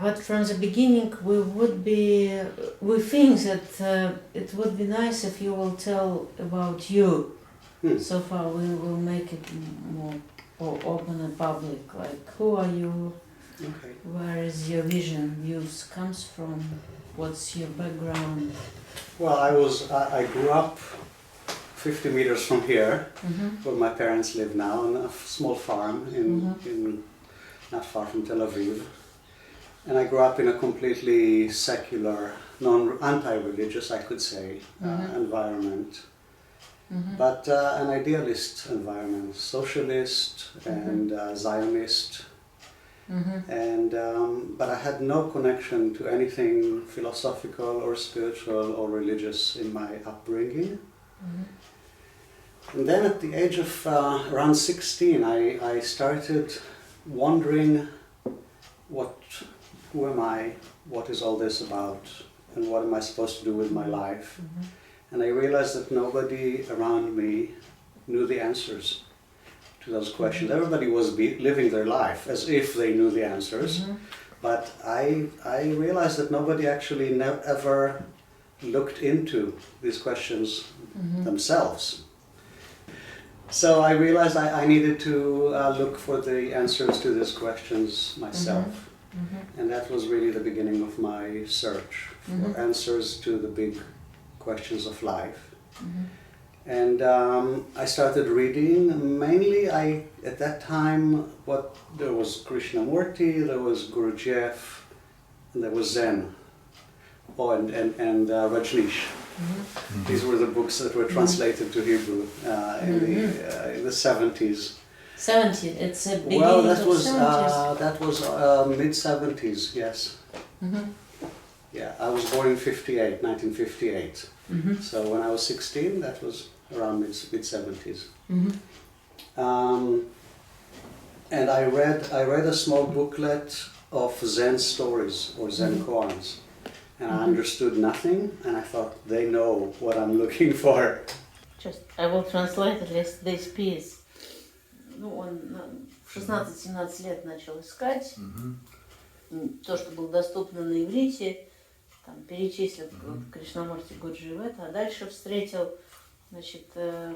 But from the beginning, we think that it would be nice if you will tell about you. So far, we will make it more open and public. Like, who are you? Okay. Where is your vision, views comes from? What's your background? Well, I grew up 50 meters from here, where my parents live now, on a small farm in not far from Tel Aviv. And I grew up in a completely secular, anti-religious, I could say, environment. But an idealist environment, socialist and Zionist. And but I had no connection to anything philosophical or spiritual or religious in my upbringing. And then at the age of around 16, I started wondering who am I, what is all this about, and what am I supposed to do with my life? And I realized that nobody around me knew the answers to those questions. Everybody was living their life as if they knew the answers, but I realized that nobody actually ever looked into these questions themselves. So I realized I needed to look for the answers to these questions myself. And that was really the beginning of my search for answers to the big questions of life. And I started reading. Mainly, at that time, there was Krishnamurti, there was Gurujev, and there was Zen. And Rajneesh. These were the books that were translated to Hebrew in the 70s. 70s, it's a beginning Well, of 70s. that was mid-70s, yes. Yeah, I was born in 1958. So when I was 16, that was around mid-70s. And I read a small booklet of Zen stories or Zen koans. And I understood nothing, and I thought, they know what I'm looking for. Just, I will translate at least this piece. Он в 16-17 лет начал искать то, что было доступно на иврите, там, перечислил Кришнамурти, Гурджиев это, а дальше встретил, значит,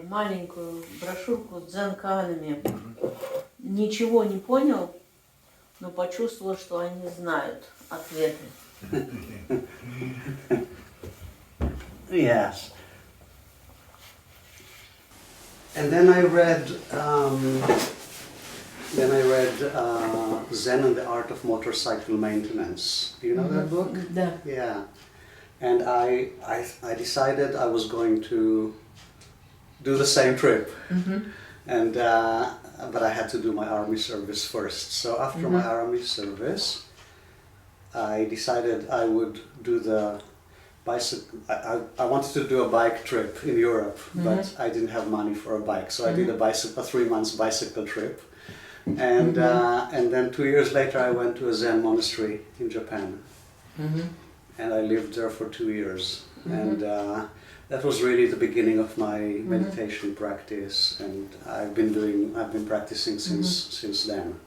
маленькую брошюрку с дзен-коанами. Ничего не понял, но почувствовал, что они знают ответы. Yes. And then I read Zen and the Art of Motorcycle Maintenance. Do you know that book? Yeah. And I decided I was going to do the same trip. And but I had to do my army service first. So after my army service, I decided I would do the bicycle. I wanted to do a bike trip in Europe, but I didn't have money for a bike, so I did a 3-month bicycle trip. And then 2 years later, I went to a Zen monastery in Japan, and I lived there for 2 years. And that was really the beginning of my meditation practice, and I've been practicing since then.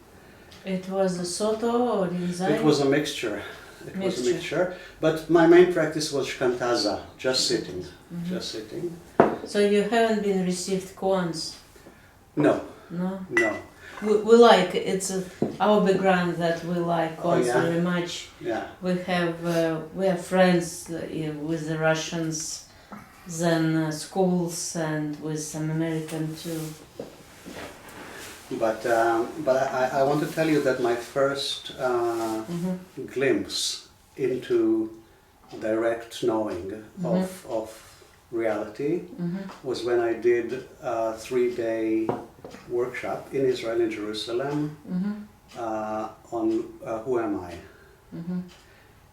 It was a soto or inzai? It was a mixture. It was a mixture. But my main practice was shkantaza, just sitting. Just sitting. So you haven't been received koans? No. No? No. We like, it's our background that we like koans very much. Yeah. We have friends with the Russians, Zen schools, and with some American too. But I want to tell you that my first glimpse into direct knowing of reality was when I did a 3-day workshop in Israel, in Jerusalem, on who am I?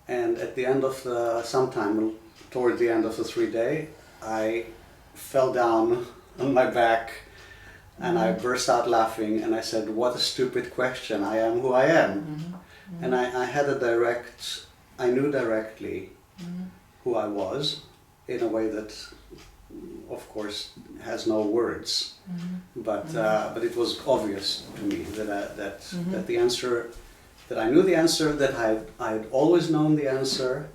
And at the end of sometime toward the end of the 3-day, I fell down on my back. And I burst out laughing, and I said, "What a stupid question! I am who I am." And I knew directly who I was, in a way that, of course, has no words. But it was obvious to me that the answer that I knew the answer, that I'd always known the answer,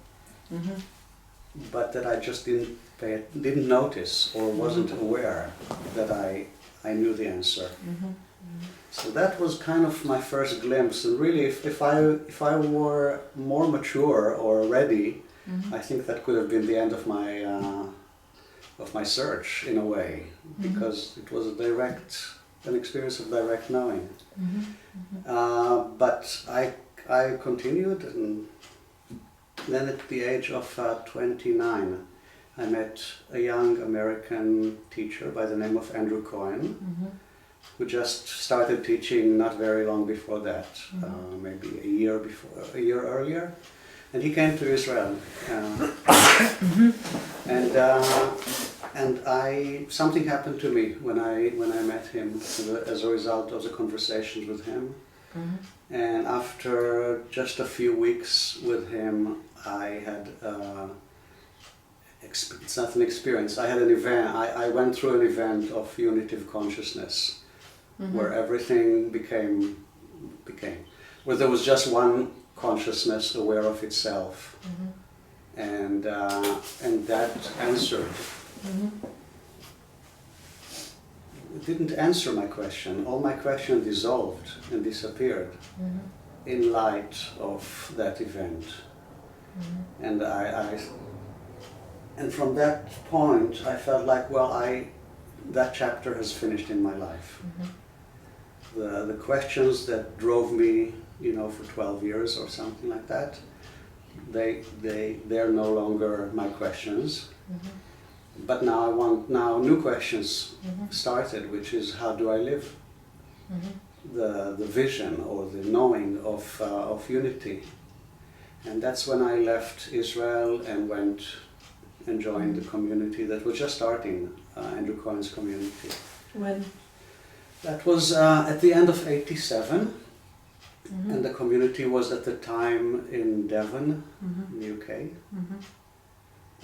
but that I just didn't notice or wasn't aware that I knew the answer. So that was kind of my first glimpse, and really, if I were more mature or ready, I think that could have been the end of my search in a way, because it was an experience of direct knowing. But I continued, and then at the age of 29, I met a young American teacher by the name of Andrew Coëna, who just started teaching not very long before that, maybe a year earlier, and he came to Israel, and something happened to me when I met him as a result of the conversations with him, and after just a few weeks with him, I had it's not an experience. I had an event. I went through an event of unitive consciousness. Where everything became, where there was just one consciousness aware of itself, and that answered. It didn't answer my question. All my question dissolved and disappeared in light of that event, and and from that point I felt like, well, that chapter has finished in my life. The questions that drove me, for 12 years or something like that, they're no longer my questions. But now new questions started, which is, how do I live? The vision or the knowing of unity. And that's when I left Israel and went and joined the community that was just starting, Andrew Coëna's community. When? That was at the end of '87, and the community was at the time in Devon, in the UK.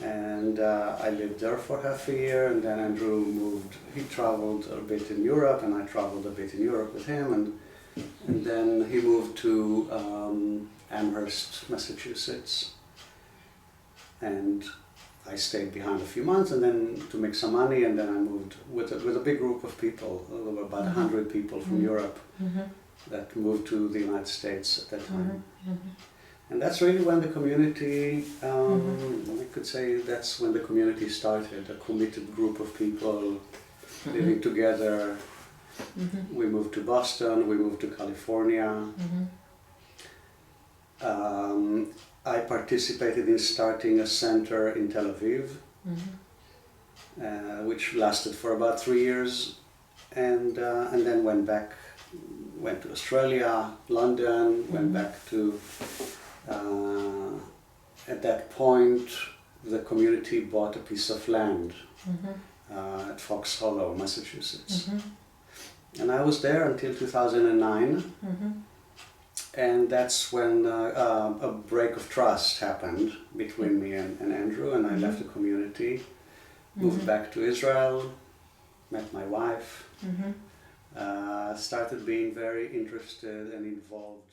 And I lived there for half a year, and then Andrew moved. He traveled a bit in Europe, and I traveled a bit in Europe with him, and then he moved to Amherst, Massachusetts, and I stayed behind a few months, and then to make some money, and then I moved with a big group of people. There were about 100 people from Europe that moved to the United States at that time. And that's really when the community, I could say that's when the community started, a committed group of people living together. We moved to Boston, we moved to California. I participated in starting a center in Tel Aviv, which lasted for about 3 years, and then went to Australia, London, went back to. At that point, the community bought a piece of land at Fox Hollow, Massachusetts, and I was there until 2009. And that's when a break of trust happened between me and Andrew, and I left the community, moved back to Israel, met my wife, started being very interested and involved